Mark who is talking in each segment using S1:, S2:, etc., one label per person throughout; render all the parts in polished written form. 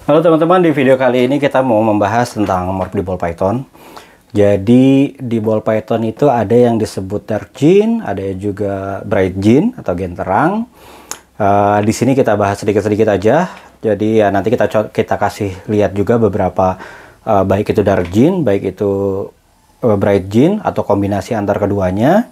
S1: Halo teman-teman, di video kali ini kita mau membahas tentang morph di ball python. Jadi di ball python itu ada yang disebut dark gene, ada juga bright gene atau gen terang. Di sini kita bahas sedikit-sedikit aja. Jadi ya nanti kita kasih lihat juga beberapa baik itu dark gene, baik itu bright gene atau kombinasi antar keduanya.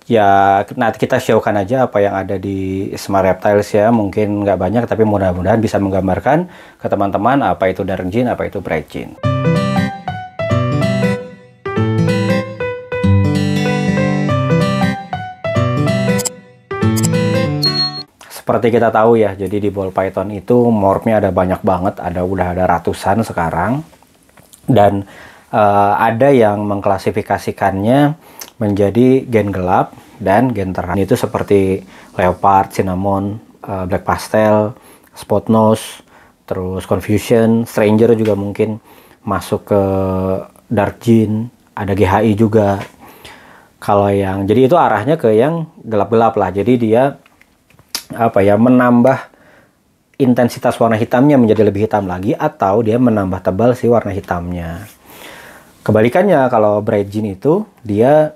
S1: Ya nanti kita showkan aja apa yang ada di Smart Reptiles ya, mungkin nggak banyak tapi mudah-mudahan bisa menggambarkan ke teman-teman apa itu dark gene, apa itu bright gene. Seperti kita tahu ya, jadi di ball python itu morphnya ada banyak banget, udah ada ratusan sekarang, dan ada yang mengklasifikasikannya menjadi gen gelap dan gen terang. Itu seperti leopard, cinnamon, black pastel, spot nose, terus confusion, stranger juga mungkin masuk ke dark gene, ada GHI juga. Kalau yang jadi itu arahnya ke yang gelap-gelap lah. Jadi dia apa ya, menambah intensitas warna hitamnya menjadi lebih hitam lagi, atau dia menambah tebal si warna hitamnya. Kebalikannya kalau bright gene itu dia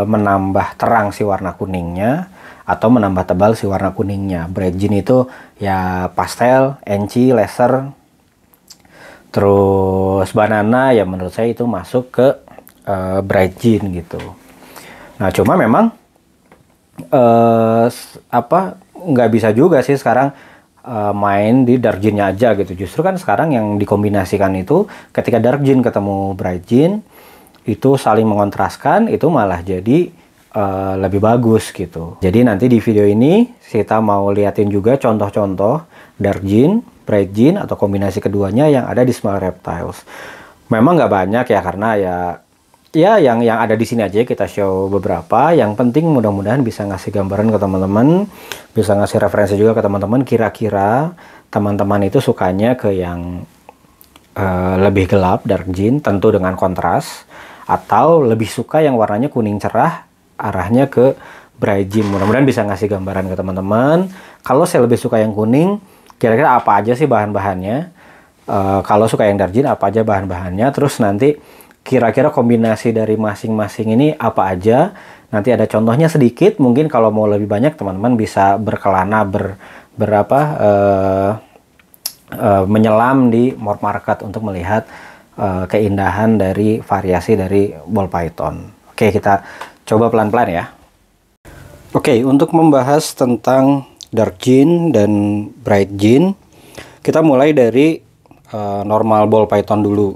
S1: menambah terang si warna kuningnya atau menambah tebal si warna kuningnya. Bright gene itu ya pastel, enci, laser, terus banana ya menurut saya itu masuk ke bright gene gitu. Nah cuma memang nggak bisa juga sih sekarang main di dark gene-nya aja gitu. Justru kan sekarang yang dikombinasikan itu ketika dark gene ketemu bright gene itu saling mengontraskan, itu malah jadi lebih bagus gitu. Jadi nanti di video ini kita mau liatin juga contoh-contoh dark gene, bright gene atau kombinasi keduanya yang ada di Smart Reptiles. Memang nggak banyak ya, karena ya yang ada di sini aja kita show beberapa. Yang penting mudah-mudahan bisa ngasih gambaran ke teman-teman, bisa ngasih referensi juga ke teman-teman. Kira-kira teman-teman itu sukanya ke yang lebih gelap dark gene, tentu dengan kontras, atau lebih suka yang warnanya kuning cerah, arahnya ke bright gene. Mudah-mudahan bisa ngasih gambaran ke teman-teman. Kalau saya lebih suka yang kuning, kira-kira apa aja sih bahan-bahannya? Kalau suka yang dark gene, apa aja bahan-bahannya? Terus nanti kira-kira kombinasi dari masing-masing ini apa aja? Nanti ada contohnya sedikit. Mungkin kalau mau lebih banyak, teman-teman bisa berkelana menyelam di morph market untuk melihat keindahan dari variasi dari ball python. Oke, kita coba pelan-pelan ya. Oke, untuk membahas tentang dark gene dan bright gene, kita mulai dari normal ball python dulu.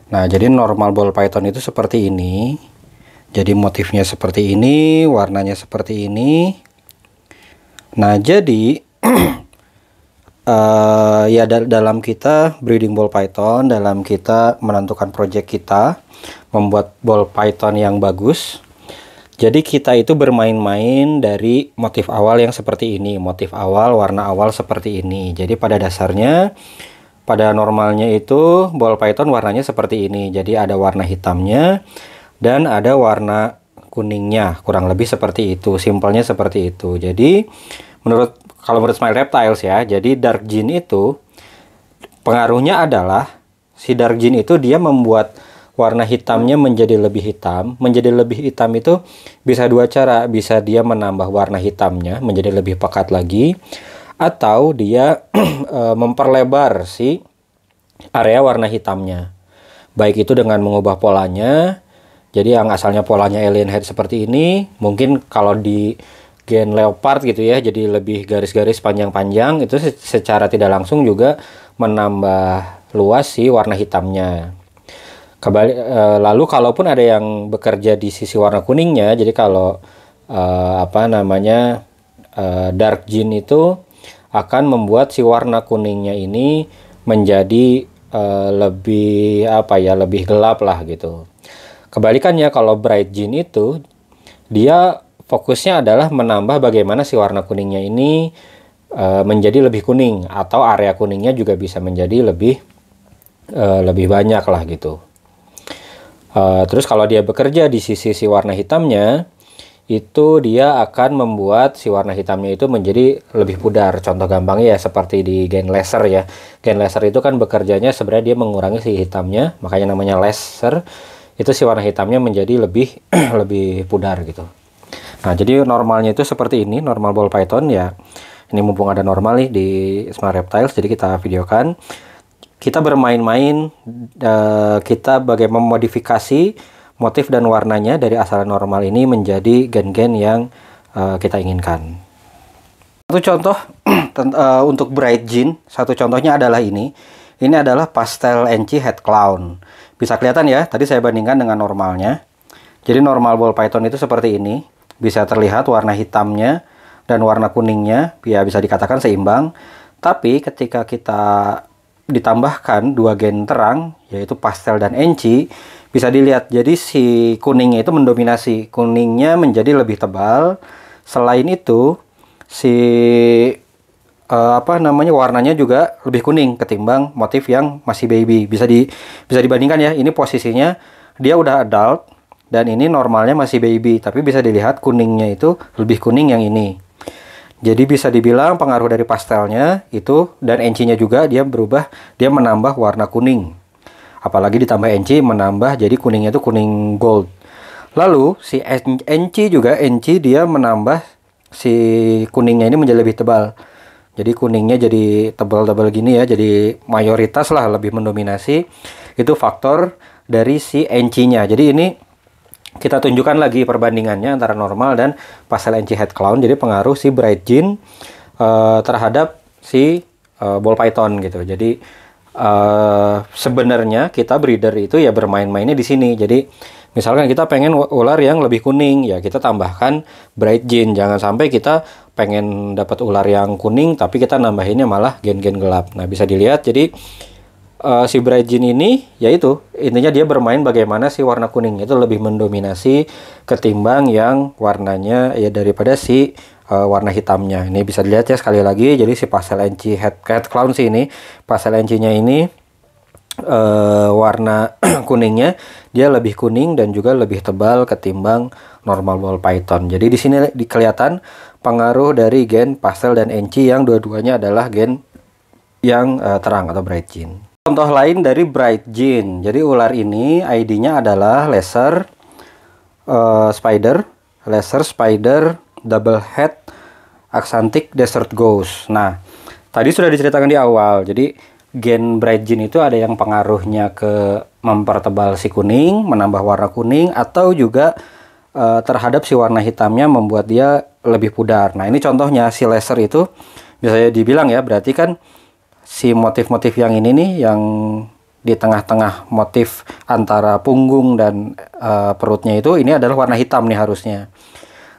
S1: Nah, jadi normal ball python itu seperti ini. Jadi motifnya seperti ini, warnanya seperti ini. Nah, jadi ya dalam kita breeding ball python, dalam kita menentukan project kita membuat ball python yang bagus, jadi kita itu bermain-main dari motif awal yang seperti ini, motif awal, warna awal seperti ini. Jadi pada dasarnya, pada normalnya itu ball python warnanya seperti ini. Jadi ada warna hitamnya dan ada warna kuningnya, kurang lebih seperti itu, simpelnya seperti itu. Jadi kalau menurut Smart Reptiles ya, jadi dark gene itu pengaruhnya adalah si dark gene itu dia membuat warna hitamnya menjadi lebih hitam. Menjadi lebih hitam itu bisa dua cara, bisa dia menambah warna hitamnya menjadi lebih pekat lagi, atau dia memperlebar si area warna hitamnya. Baik itu dengan mengubah polanya. Jadi yang asalnya polanya alien head seperti ini, mungkin kalau di gen leopard gitu ya, jadi lebih garis-garis panjang-panjang, itu secara tidak langsung juga menambah luas si warna hitamnya. Lalu kalaupun ada yang bekerja di sisi warna kuningnya, jadi kalau dark gene itu akan membuat si warna kuningnya ini menjadi lebih gelap lah gitu. Kebalikannya kalau bright gene itu dia fokusnya adalah menambah bagaimana si warna kuningnya ini menjadi lebih kuning, atau area kuningnya juga bisa menjadi lebih banyak lah gitu. Terus kalau dia bekerja di sisi warna hitamnya, itu dia akan membuat si warna hitamnya itu menjadi lebih pudar. Contoh gampangnya ya seperti di gen laser ya. Gen laser itu kan bekerjanya sebenarnya dia mengurangi si hitamnya, makanya namanya laser. Itu si warna hitamnya menjadi lebih lebih pudar gitu. Nah, jadi normalnya itu seperti ini, normal ball python ya. Ini mumpung ada normal nih di Smart Reptiles, jadi kita videokan. Kita bermain-main, kita bagaimana memodifikasi motif dan warnanya dari asalan normal ini menjadi gen-gen yang kita inginkan. Satu contoh untuk bright gene, satu contohnya adalah ini. Ini adalah pastel enchi head clown. Bisa kelihatan ya, tadi saya bandingkan dengan normalnya. Jadi normal ball python itu seperti ini. Bisa terlihat warna hitamnya dan warna kuningnya, ya bisa dikatakan seimbang. Tapi ketika kita ditambahkan dua gen terang, yaitu pastel dan enchi, bisa dilihat jadi si kuningnya itu mendominasi, kuningnya menjadi lebih tebal. Selain itu si warnanya juga lebih kuning ketimbang motif yang masih baby. Bisa dibandingkan ya, ini posisinya dia udah adult dan ini normalnya masih baby, tapi bisa dilihat kuningnya itu lebih kuning yang ini. Jadi bisa dibilang pengaruh dari pastelnya itu dan enchinya juga dia berubah, dia menambah warna kuning. Apalagi ditambah enchi menambah jadi kuningnya itu kuning gold. Lalu si enchi juga, enchi dia menambah si kuningnya ini menjadi lebih tebal. Jadi kuningnya jadi tebal-tebal gini ya, jadi mayoritas lah lebih mendominasi. Itu faktor dari si enchinya. Jadi ini kita tunjukkan lagi perbandingannya antara normal dan pastel enchi head clown. Jadi pengaruh si bright gene terhadap si ball python gitu. Jadi sebenarnya kita breeder itu ya bermain-mainnya di sini. Jadi misalkan kita pengen ular yang lebih kuning, ya kita tambahkan bright gene. Jangan sampai kita pengen dapat ular yang kuning tapi kita nambahinnya malah gen-gen gelap. Nah, bisa dilihat jadi si bright gene ini yaitu intinya dia bermain bagaimana si warna kuning itu lebih mendominasi ketimbang yang warnanya ya daripada si warna hitamnya. Ini bisa dilihat ya sekali lagi. Jadi si pastel enchi head clown sih ini, pastel enchinya ini warna kuningnya dia lebih kuning dan juga lebih tebal ketimbang normal ball python. Jadi di sini kelihatan pengaruh dari gen pastel dan enchi yang dua-duanya adalah gen yang terang atau bright gene. Contoh lain dari bright gene. Jadi ular ini ID-nya adalah laser spider double head axanthic desert ghost. Nah, tadi sudah diceritakan di awal. Jadi gen bright gene itu ada yang pengaruhnya ke mempertebal si kuning, menambah warna kuning, atau juga terhadap si warna hitamnya membuat dia lebih pudar. Nah, ini contohnya si laser itu bisa dibilang ya, berarti kan si motif-motif yang ini nih, yang di tengah-tengah motif antara punggung dan perutnya itu, ini adalah warna hitam nih harusnya.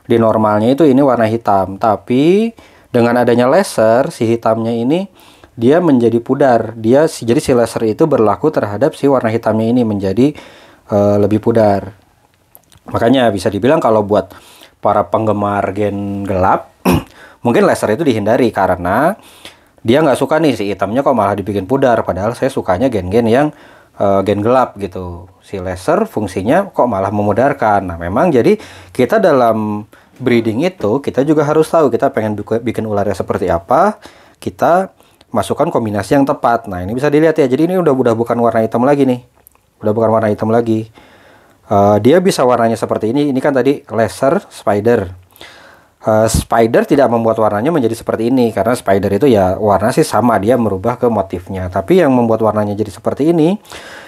S1: Di normalnya itu ini warna hitam, tapi dengan adanya laser, si hitamnya ini dia menjadi pudar. Jadi si laser itu berlaku terhadap si warna hitamnya ini menjadi lebih pudar. Makanya bisa dibilang kalau buat para penggemar gen gelap, mungkin laser itu dihindari karena dia nggak suka nih si hitamnya kok malah dibikin pudar, padahal saya sukanya gen-gen yang gen gelap gitu. Si laser fungsinya kok malah memudarkan. Nah, memang jadi kita dalam breeding itu kita juga harus tahu kita pengen bikin ularnya seperti apa, kita masukkan kombinasi yang tepat. Nah, ini bisa dilihat ya, jadi ini udah bukan warna hitam lagi nih, udah bukan warna hitam lagi. Dia bisa warnanya seperti ini kan tadi laser spider. Spider tidak membuat warnanya menjadi seperti ini karena spider itu ya warna sih sama, dia merubah ke motifnya. Tapi yang membuat warnanya jadi seperti ini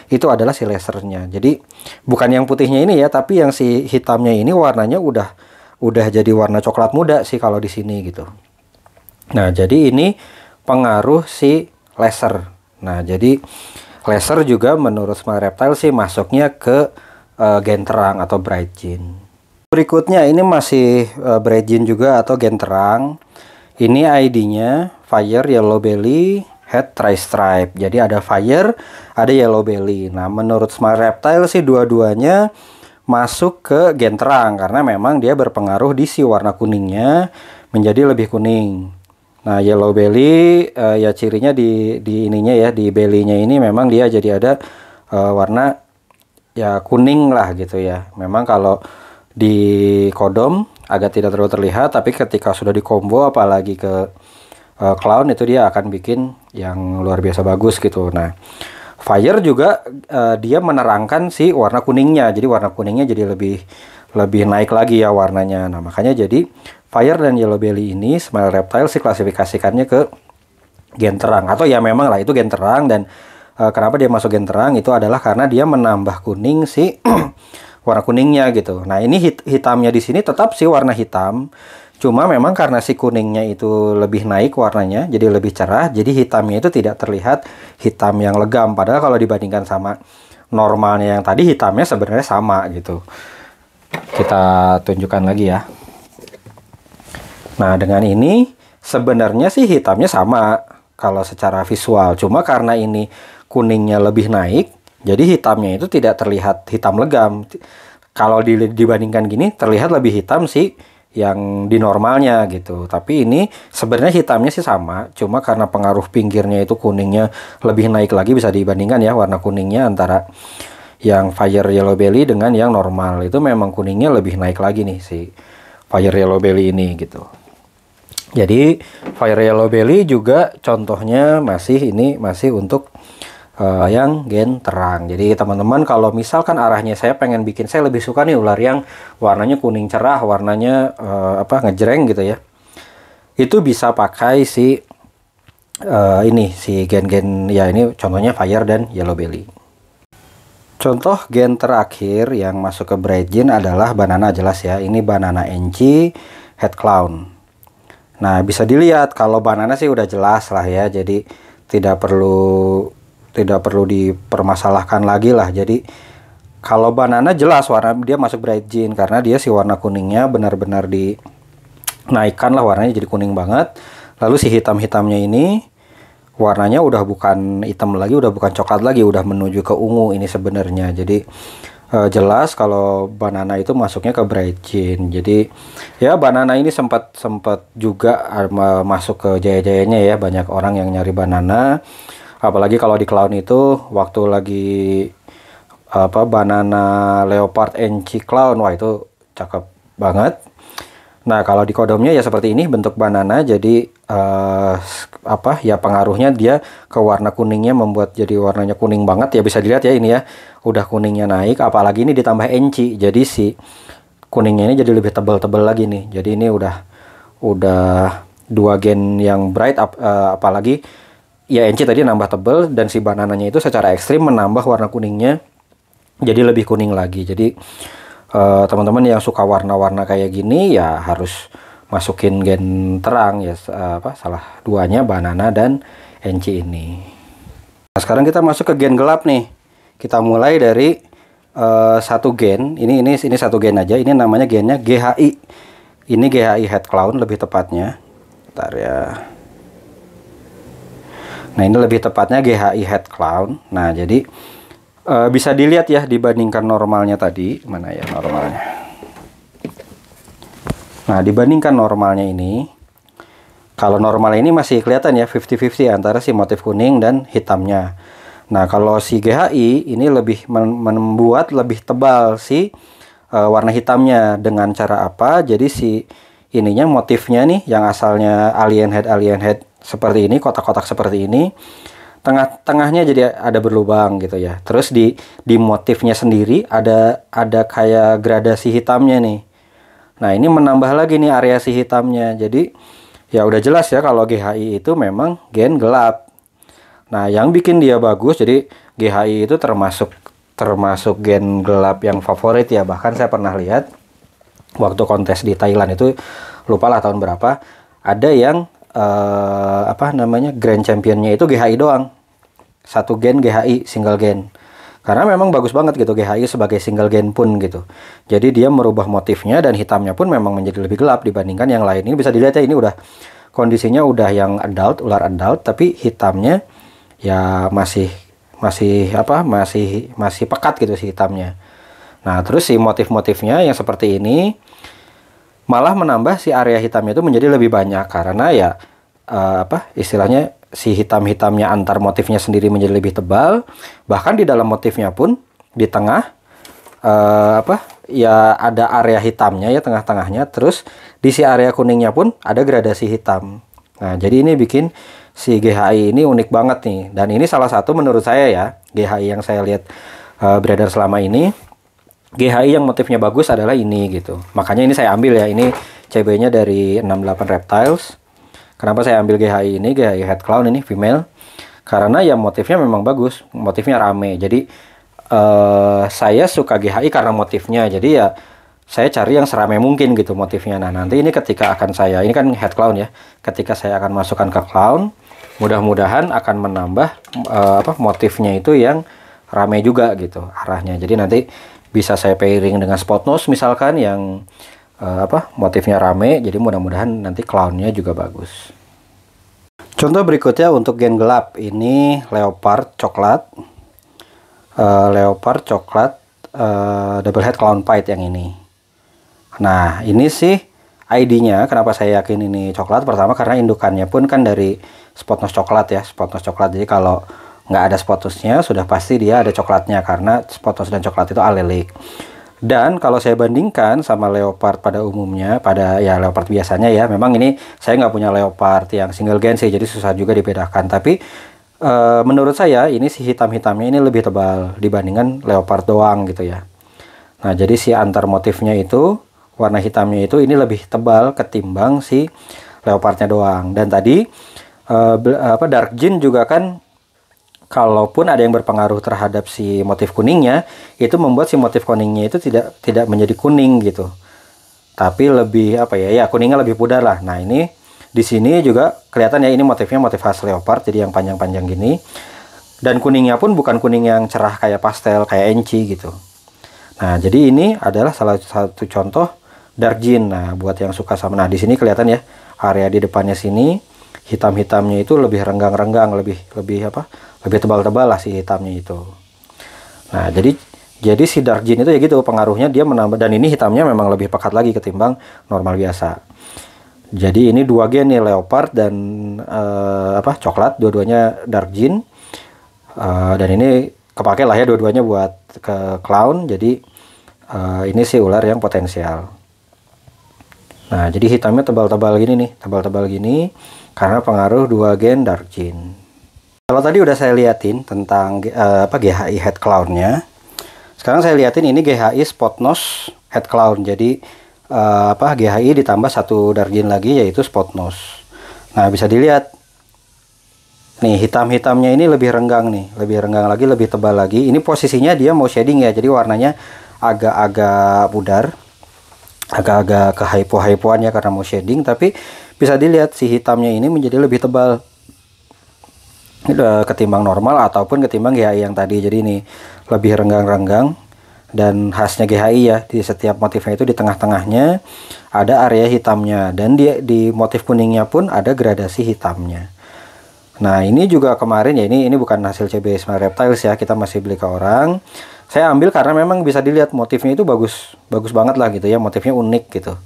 S1: itu adalah si lasernya. Jadi bukan yang putihnya ini ya, tapi yang si hitamnya ini warnanya udah jadi warna coklat muda sih kalau di sini gitu. Nah, jadi ini pengaruh si laser. Nah, jadi laser juga menurut Smart Reptile sih masuknya ke gen terang atau bright gene. Berikutnya ini masih bright gene juga atau gen terang. Ini ID-nya Fire Yellow Belly Head Tri-Stripe. Jadi ada Fire, ada Yellow Belly. Nah, menurut Smart Reptile sih dua-duanya masuk ke gen terang karena memang dia berpengaruh di si warna kuningnya menjadi lebih kuning. Nah, Yellow Belly ya cirinya di ininya ya, di belly-nya ini memang dia jadi ada warna ya kuning lah gitu ya. Memang kalau di kodom agak tidak terlalu terlihat, tapi ketika sudah di combo apalagi ke clown itu dia akan bikin yang luar biasa bagus gitu. Nah, fire juga dia menerangkan si warna kuningnya, jadi warna kuningnya jadi lebih naik lagi ya warnanya. Nah, makanya jadi fire dan yellow belly ini Smile Reptile sih klasifikasikannya ke gen terang, atau ya memang lah itu gen terang. Dan kenapa dia masuk gen terang itu adalah karena dia menambah kuning si warna kuningnya gitu. Nah, ini hitamnya di sini tetap sih warna hitam, cuma memang karena si kuningnya itu lebih naik warnanya, jadi lebih cerah, jadi hitamnya itu tidak terlihat hitam yang legam. Padahal kalau dibandingkan sama normalnya yang tadi, hitamnya sebenarnya sama gitu. Kita tunjukkan lagi ya. Nah, dengan ini sebenarnya sih hitamnya sama kalau secara visual, cuma karena ini kuningnya lebih naik, jadi hitamnya itu tidak terlihat hitam legam. Kalau dibandingkan gini terlihat lebih hitam sih yang di normalnya gitu. Tapi ini sebenarnya hitamnya sih sama, cuma karena pengaruh pinggirnya itu kuningnya lebih naik lagi. Bisa dibandingkan ya warna kuningnya antara yang fire yellow belly dengan yang normal, itu memang kuningnya lebih naik lagi nih si fire yellow belly ini gitu. Jadi fire yellow belly juga contohnya masih untuk yang gen terang. Jadi teman-teman kalau misalkan arahnya saya pengen bikin, saya lebih suka nih ular yang warnanya kuning cerah, warnanya ngejreng gitu ya, itu bisa pakai si ini si gen-gen ya, ini contohnya fire dan yellow belly. Contoh gen terakhir yang masuk ke bright gen adalah banana, jelas ya, ini banana NC head clown. Nah, bisa dilihat kalau banana sih udah jelas lah ya, jadi tidak perlu dipermasalahkan lagi lah. Jadi kalau banana jelas warna dia masuk bright gen karena dia si warna kuningnya benar-benar dinaikkan lah, warnanya jadi kuning banget. Lalu si hitam-hitamnya ini warnanya udah bukan hitam lagi, udah bukan coklat lagi, udah menuju ke ungu ini sebenarnya. Jadi jelas kalau banana itu masuknya ke bright gen. Jadi ya banana ini sempat juga masuk ke jaya-jayanya ya, banyak orang yang nyari banana. Apalagi kalau di clown itu waktu lagi banana leopard NC clown, wah itu cakep banget. Nah, kalau di kodomnya ya seperti ini bentuk banana, jadi ya pengaruhnya dia ke warna kuningnya membuat jadi warnanya kuning banget ya, bisa dilihat ya ini ya, udah kuningnya naik, apalagi ini ditambah NC, jadi si kuningnya ini jadi lebih tebal-tebal lagi nih. Jadi ini udah dua gen yang bright, apalagi ya NC tadi nambah tebel, dan si banananya itu secara ekstrim menambah warna kuningnya jadi lebih kuning lagi. Jadi teman-teman yang suka warna-warna kayak gini ya harus masukin gen terang ya, salah duanya banana dan NC ini. Nah, sekarang kita masuk ke gen gelap nih. Kita mulai dari satu gen. Ini satu gen aja. Ini namanya gennya GHI. Ini GHI head clown lebih tepatnya. Bentar ya. Nah, ini lebih tepatnya GHI head clown. Nah, jadi bisa dilihat ya dibandingkan normalnya tadi. Mana ya normalnya? Nah, dibandingkan normalnya ini, kalau normal ini masih kelihatan ya 50-50 antara si motif kuning dan hitamnya. Nah, kalau si GHI ini lebih membuat lebih tebal si warna hitamnya. Dengan cara apa? Jadi si ininya, motifnya nih yang asalnya alien head seperti ini, kotak-kotak seperti ini, tengahnya jadi ada berlubang gitu ya. Terus di motifnya sendiri ada kayak gradasi hitamnya nih. Nah, ini menambah lagi nih area si hitamnya. Jadi ya udah jelas ya kalau GHI itu memang gen gelap. Nah, yang bikin dia bagus, jadi GHI itu termasuk gen gelap yang favorit ya. Bahkan saya pernah lihat waktu kontes di Thailand itu, lupa lah tahun berapa, ada yang Grand Championnya itu GHI doang, satu gen GHI, single gen. Karena memang bagus banget gitu GHI sebagai single gen pun gitu. Jadi dia merubah motifnya dan hitamnya pun memang menjadi lebih gelap dibandingkan yang lain. Ini bisa dilihat ya, ini udah kondisinya udah yang adult, ular adult, tapi hitamnya ya masih pekat gitu si hitamnya. Nah, terus si motif-motifnya yang seperti ini malah menambah si area hitamnya itu menjadi lebih banyak, karena ya istilahnya si hitam-hitamnya antar motifnya sendiri menjadi lebih tebal. Bahkan di dalam motifnya pun di tengah ya ada area hitamnya ya tengah-tengahnya, terus di si area kuningnya pun ada gradasi hitam. Nah, jadi ini bikin si GHI ini unik banget nih. Dan ini salah satu menurut saya ya, GHI yang saya lihat beredar selama ini, GHI yang motifnya bagus adalah ini gitu. Makanya ini saya ambil ya, ini CB-nya dari 68 Reptiles. Kenapa saya ambil GHI ini, GHI Head Clown ini female? Karena ya motifnya memang bagus, motifnya rame. Jadi saya suka GHI karena motifnya. Jadi ya saya cari yang seramai mungkin gitu motifnya. Nah, nanti ini ketika akan saya, ini kan head clown ya, ketika saya akan masukkan ke clown, mudah-mudahan akan menambah motifnya itu yang ramai juga gitu arahnya. Jadi nanti bisa saya pairing dengan spot nose misalkan yang motifnya rame. Jadi mudah-mudahan nanti clownnya juga bagus. Contoh berikutnya untuk gen gelap, ini leopard coklat, double head clown pied yang ini. Nah, ini sih ID-nya, kenapa saya yakin ini coklat? Pertama karena indukannya pun kan dari spot nose coklat ya, spot nose coklat. Jadi kalau nggak ada spot nose-nya, sudah pasti dia ada coklatnya karena spot nose dan coklat itu alelik. Dan kalau saya bandingkan sama leopard pada umumnya, pada ya leopard biasanya ya, memang ini saya nggak punya leopard yang single gen sih, jadi susah juga dibedakan. Tapi menurut saya ini si hitam-hitamnya ini lebih tebal dibandingkan leopard doang gitu ya. Nah, jadi si antar motifnya itu, warna hitamnya itu ini lebih tebal ketimbang si leopardnya doang. Dan tadi dark jean juga kan, kalaupun ada yang berpengaruh terhadap si motif kuningnya, itu membuat si motif kuningnya itu tidak menjadi kuning gitu, tapi lebih ya kuningnya lebih pudar lah. Nah, ini di sini juga kelihatan ya, ini motifnya motif khas leopard, jadi yang panjang-panjang gini, dan kuningnya pun bukan kuning yang cerah kayak pastel kayak enci gitu. Nah, jadi ini adalah salah satu contoh dark jean. Nah, buat yang suka sama, nah di sini kelihatan ya area di depannya sini hitam-hitamnya itu lebih renggang-renggang, lebih tebal-tebal lah si hitamnya itu. Nah, jadi si dark jean itu ya gitu pengaruhnya, dia menambah, dan ini hitamnya memang lebih pekat lagi ketimbang normal biasa. Jadi ini dua gen nih, leopard dan coklat, dua-duanya dark jean. Dan ini kepake lah ya dua-duanya buat ke clown. Jadi ini sih ular yang potensial. Nah, jadi hitamnya tebal-tebal gini nih, tebal-tebal gini karena pengaruh dua gen dark jean. Kalau tadi udah saya liatin tentang GHI head clown-nya. Sekarang saya liatin ini GHI spot nose head clown. Jadi GHI ditambah satu dark jean lagi, yaitu spot nose. Nah, bisa dilihat nih hitam-hitamnya ini lebih renggang nih, lebih renggang lagi, lebih tebal lagi. Ini posisinya dia mau shading ya, jadi warnanya agak-agak pudar, agak-agak ke hypo-hypoan ya karena mau shading. Tapi bisa dilihat si hitamnya ini menjadi lebih tebal ketimbang normal ataupun ketimbang GHI yang tadi. Jadi ini lebih renggang-renggang, dan khasnya GHI ya, di setiap motifnya itu di tengah-tengahnya ada area hitamnya, dan di motif kuningnya pun ada gradasi hitamnya. Nah, ini juga kemarin ya, ini bukan hasil CB Smile Reptiles ya, kita masih beli ke orang. Saya ambil karena memang bisa dilihat motifnya itu bagus banget lah gitu ya, motifnya unik gitu.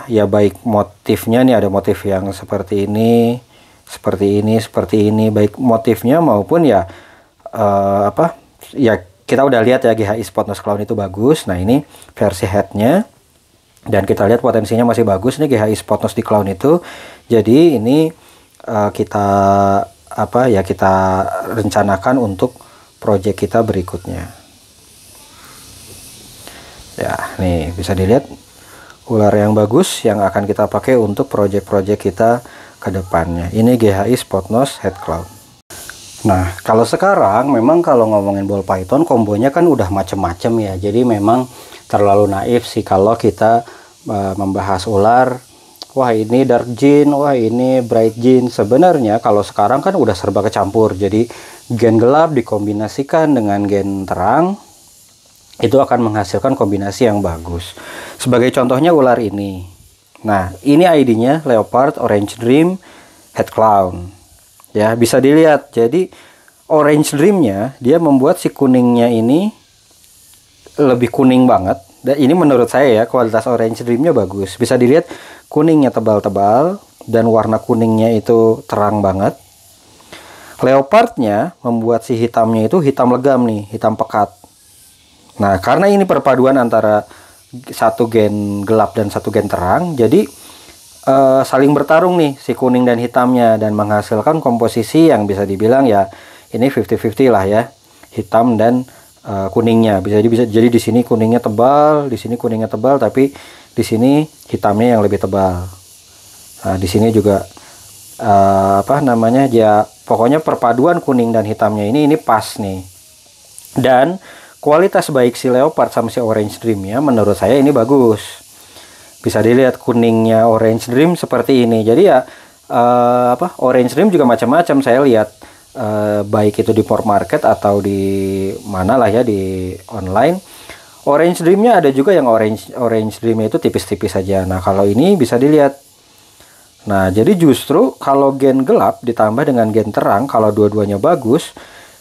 S1: Ya baik motifnya nih, ada motif yang seperti ini, baik motifnya maupun ya ya kita udah lihat ya GHI spot nose clown itu bagus. Nah, ini versi headnya, dan kita lihat potensinya masih bagus nih GHI spot nose di clown itu. Jadi ini kita rencanakan untuk project kita berikutnya. Ya, nih bisa dilihat ular yang bagus yang akan kita pakai untuk project-project kita ke depannya. Ini GHI spot nose head clown. Nah, kalau sekarang memang kalau ngomongin ball python kombonya kan udah macem-macem ya. Jadi memang terlalu naif sih kalau kita membahas ular, wah ini dark jean, wah ini bright jean. Sebenarnya kalau sekarang kan udah serba kecampur. Jadi gen gelap dikombinasikan dengan gen terang, itu akan menghasilkan kombinasi yang bagus. Sebagai contohnya ular ini. Nah, ini ID-nya leopard orange dream head clown. Ya, bisa dilihat. Jadi orange dreamnya dia membuat si kuningnya ini lebih kuning banget. Dan ini menurut saya ya, kualitas orange dreamnya bagus. Bisa dilihat kuningnya tebal-tebal dan warna kuningnya itu terang banget. Leopardnya membuat si hitamnya itu hitam legam nih, hitam pekat. Nah, karena ini perpaduan antara satu gen gelap dan satu gen terang, jadi saling bertarung nih si kuning dan hitamnya, dan menghasilkan komposisi yang bisa dibilang ya ini 50-50 lah ya, hitam dan kuningnya. Bisa jadi di sini kuningnya tebal, di sini kuningnya tebal, tapi di sini hitamnya yang lebih tebal. Nah, di sini juga apa namanya ya, pokoknya perpaduan kuning dan hitamnya ini pas nih. Dan kualitas baik si leopard sama si orange dreamnya menurut saya ini bagus. Bisa dilihat kuningnya orange dream seperti ini. Jadi ya apa, orange dream juga macam-macam saya lihat, baik itu di port market atau di mana lah ya, di online. Orange dreamnya ada juga yang orange dreamnya itu tipis-tipis saja. Nah, kalau ini bisa dilihat. Nah, jadi justru kalau gen gelap ditambah dengan gen terang, kalau dua-duanya bagus,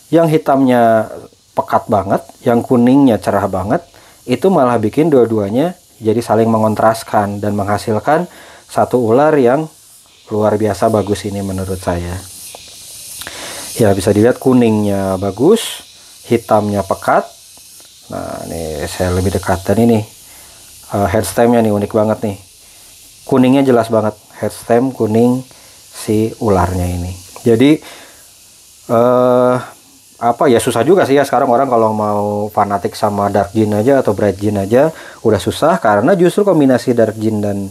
S1: yang hitamnya pekat banget, yang kuningnya cerah banget, itu malah bikin dua-duanya jadi saling mengontraskan dan menghasilkan satu ular yang luar biasa bagus ini menurut saya. Ya, bisa dilihat kuningnya bagus, hitamnya pekat. Nah, ini saya lebih dekatkan ini. Headstemnya nih unik banget nih. Kuningnya jelas banget, headstem kuning si ularnya ini. Jadi apa ya, susah juga sih ya sekarang orang kalau mau fanatik sama dark gin aja atau bright gin aja udah susah, karena justru kombinasi dark gin dan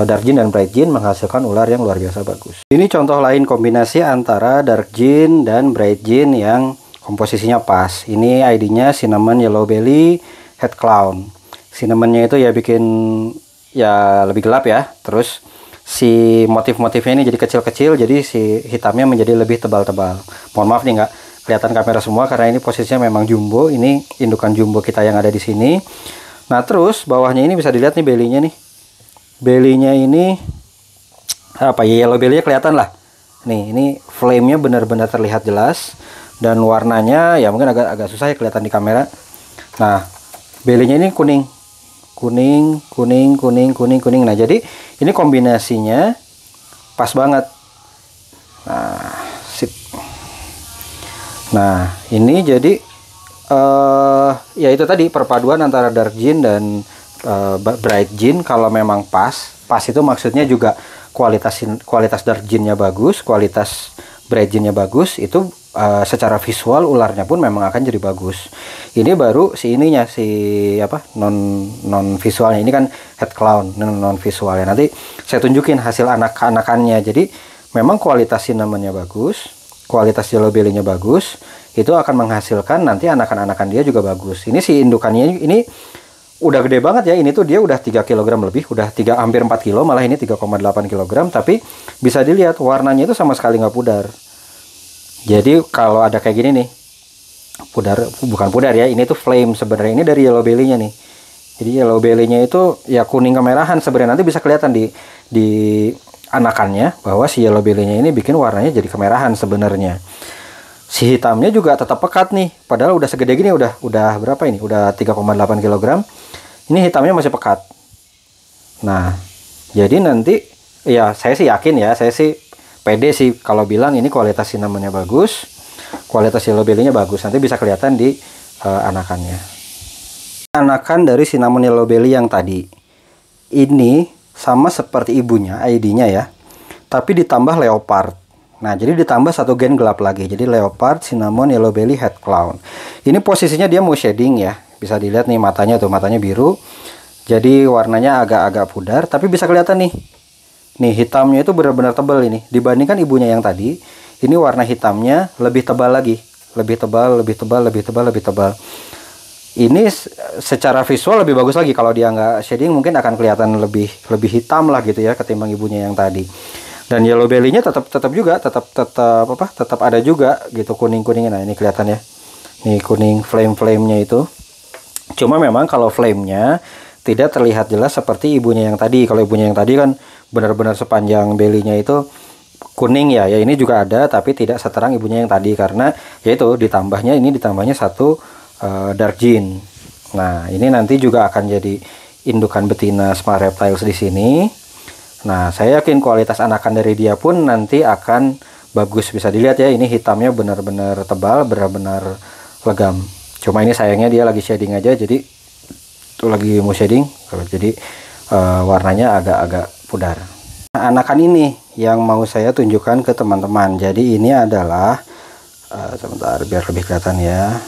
S1: dark gin dan bright gin menghasilkan ular yang luar biasa bagus. Ini contoh lain kombinasi antara dark gin dan bright gin yang komposisinya pas. Ini ID-nya cinnamon yellow belly head clown. Cinnamonnya itu ya bikin ya lebih gelap ya, terus si motif-motifnya ini jadi kecil-kecil, jadi si hitamnya menjadi lebih tebal-tebal. Mohon maaf nih nggak kelihatan kamera semua karena ini posisinya memang jumbo, ini indukan jumbo kita yang ada di sini. Nah, terus bawahnya ini bisa dilihat nih belly-nya nih. Belly-nya ini apa ya, yellow belly-nya kelihatan lah. Nih, ini flame-nya benar-benar terlihat jelas, dan warnanya ya mungkin agak susah ya kelihatan di kamera. Nah, belly-nya ini kuning. Kuning. Nah, jadi ini kombinasinya pas banget. Nah, sip. Nah, ini jadi ya itu tadi perpaduan antara dark gin dan bright gin. Kalau memang pas itu maksudnya juga kualitas dark ginnya bagus, kualitas bright ginnya bagus, itu secara visual ularnya pun memang akan jadi bagus. Ini baru si ininya, si apa, non visualnya ini kan head clown, non visualnya. Nanti saya tunjukin hasil anak-anakannya. Jadi memang kualitas cinnamonnya bagus, kualitas yellow belly-nya bagus, itu akan menghasilkan nanti anakan-anakan dia juga bagus. Ini si indukannya ini udah gede banget ya. Ini tuh dia udah 3 kg lebih, udah hampir 4 kg, malah ini 3,8 kg. Tapi bisa dilihat warnanya itu sama sekali nggak pudar. Jadi kalau ada kayak gini nih, bukan pudar ya, ini tuh flame sebenarnya, ini dari yellow belly-nya nih. Jadi yellow belly-nya itu ya kuning kemerahan sebenarnya, nanti bisa kelihatan di anakannya bahwa si yellow belly-nya ini bikin warnanya jadi kemerahan sebenarnya. Si hitamnya juga tetap pekat nih, padahal udah segede gini, udah berapa ini? Udah 3,8 kg. Ini hitamnya masih pekat. Nah, jadi nanti ya saya sih yakin ya, saya sih pede sih kalau bilang ini kualitas cinnamonnya bagus, kualitas yellow belly-nya bagus. Nanti bisa kelihatan di anakannya. Anakan dari cinnamon yellow belly yang tadi ini sama seperti ibunya, ID-nya ya, tapi ditambah leopard. Nah, jadi ditambah satu gen gelap lagi. Jadi leopard, cinnamon yellow belly head clown. Ini posisinya dia mau shading ya. Bisa dilihat nih matanya tuh, matanya biru. Jadi warnanya agak-agak pudar, tapi bisa kelihatan nih. Nih hitamnya itu benar-benar tebal ini. Dibandingkan ibunya yang tadi, ini warna hitamnya lebih tebal lagi. Lebih tebal. Ini secara visual lebih bagus lagi. Kalau dia nggak shading mungkin akan kelihatan lebih hitam lah gitu ya ketimbang ibunya yang tadi. Dan yellow belly-nya tetap ada juga gitu, kuning-kuningnya. Nah, ini kelihatan ya. Nih kuning flame-nya itu. Cuma memang kalau flame-nya tidak terlihat jelas seperti ibunya yang tadi. Kalau ibunya yang tadi kan benar-benar sepanjang belly-nya itu kuning ya. Ya ini juga ada tapi tidak seterang ibunya yang tadi, karena yaitu ditambahnya satu dark gin. Nah, ini nanti juga akan jadi indukan betina Smart Reptiles di sini. Nah, saya yakin kualitas anakan dari dia pun nanti akan bagus. Bisa dilihat ya, ini hitamnya benar-benar tebal, benar-benar legam. Cuma ini sayangnya dia lagi shading aja, jadi itu lagi mau shading, jadi warnanya agak-agak pudar. Nah, anakan ini yang mau saya tunjukkan ke teman-teman. Jadi ini adalah sebentar biar lebih kelihatan ya.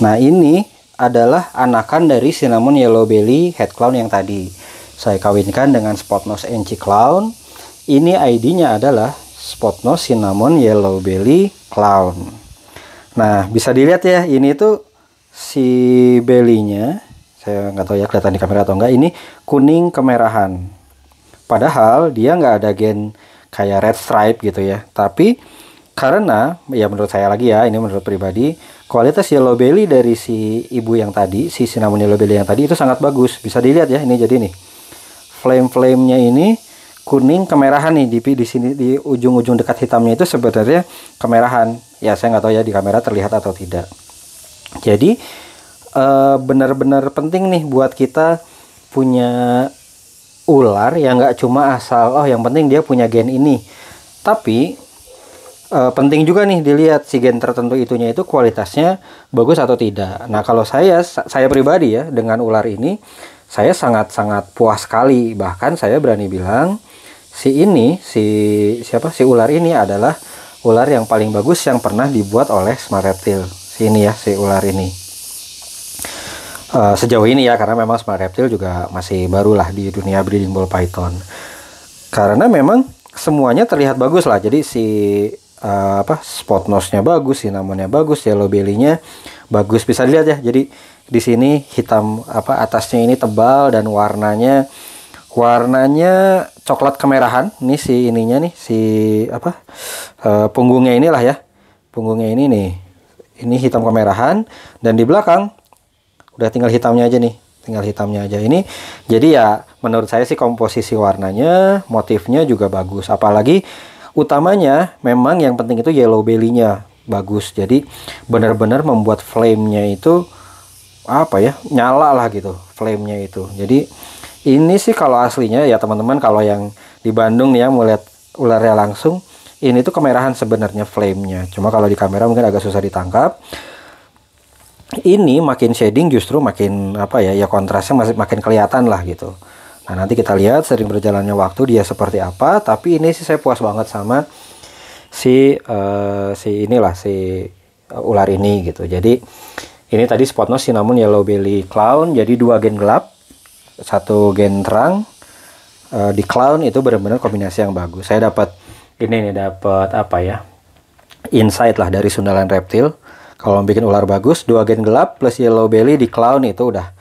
S1: Nah ini adalah anakan dari cinnamon yellow belly head clown yang tadi saya kawinkan dengan spot nose NC clown. Ini ID-nya adalah spot nose cinnamon yellow belly clown. Nah bisa dilihat ya, ini tuh si belly-nya, saya nggak tahu ya kelihatan di kamera atau enggak, ini kuning kemerahan. Padahal dia nggak ada gen kayak red stripe gitu ya. Tapi karena ya menurut saya lagi ya, ini menurut pribadi, kualitas yellow belly dari si ibu yang tadi, si cinnamon yellow belly yang tadi itu sangat bagus. Bisa dilihat ya, ini jadi nih flame-flame-nya ini kuning kemerahan nih di sini, di ujung-ujung dekat hitamnya itu sebenarnya kemerahan. Ya saya nggak tahu ya di kamera terlihat atau tidak. Jadi benar-benar penting nih buat kita punya ular yang nggak cuma asal oh yang penting dia punya gen ini, tapi penting juga nih dilihat si gen tertentu itunya itu kualitasnya bagus atau tidak. Nah kalau saya pribadi ya dengan ular ini saya sangat-sangat puas sekali. Bahkan saya berani bilang si ular ini adalah ular yang paling bagus yang pernah dibuat oleh Smart Reptile. Si ular ini sejauh ini ya, karena memang Smart Reptile juga masih baru lah di dunia breeding ball python. Karena memang semuanya terlihat bagus lah. Jadi spot nose-nya bagus, cinnamonnya bagus, yellow belly-nya bagus, bisa dilihat ya. Jadi di sini hitam atasnya ini tebal dan warnanya coklat kemerahan. Ini si ininya nih, punggungnya inilah ya. Punggungnya ini nih. Ini hitam kemerahan dan di belakang udah tinggal hitamnya aja nih. Ini jadi ya menurut saya sih komposisi warnanya, motifnya juga bagus. Apalagi utamanya memang yang penting itu yellow belly-nya bagus. Jadi benar-benar membuat flame-nya itu nyala lah gitu flame-nya itu. Jadi ini sih kalau aslinya ya teman-teman, kalau yang di Bandung nih ya mau lihat ularnya langsung, ini tuh kemerahan sebenarnya flame-nya. Cuma kalau di kamera mungkin agak susah ditangkap. Ini makin shading justru makin kontrasnya masih makin kelihatan lah gitu. Nah nanti kita lihat sering berjalannya waktu dia seperti apa. Tapi ini sih saya puas banget sama si ular ini gitu. Jadi ini tadi spot nose cinnamon yellow belly clown. Jadi 2 gen gelap, 1 gen terang. Di clown itu benar-benar kombinasi yang bagus. Saya dapat insight lah dari Sundaland Reptile. Kalau bikin ular bagus 2 gen gelap plus yellow belly di clown itu udah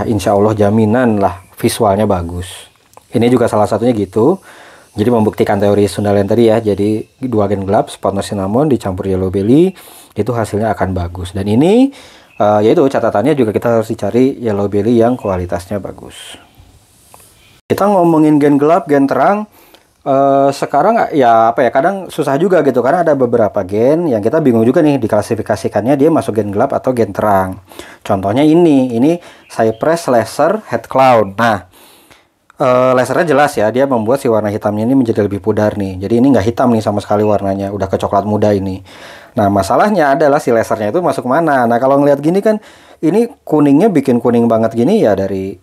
S1: insya Allah jaminan lah visualnya bagus. Ini juga salah satunya gitu. Jadi membuktikan teori Sundaland tadi ya. Jadi 2 gen gelap spot nose cinnamon dicampur yellow belly itu hasilnya akan bagus. Dan ini yaitu catatannya juga kita harus dicari yellow belly yang kualitasnya bagus. Kita ngomongin gen gelap, gen terang. Sekarang kadang susah juga gitu karena ada beberapa gen yang kita bingung juga nih diklasifikasikannya dia masuk gen gelap atau gen terang. Contohnya ini Cypress Laser Head Clown. Nah lasernya jelas ya, dia membuat si warna hitamnya ini menjadi lebih pudar nih. Jadi ini nggak hitam nih sama sekali warnanya, udah ke coklat muda ini. Nah masalahnya adalah si lasernya itu masuk mana. Nah kalau ngeliat gini kan ini kuningnya bikin kuning banget gini ya, dari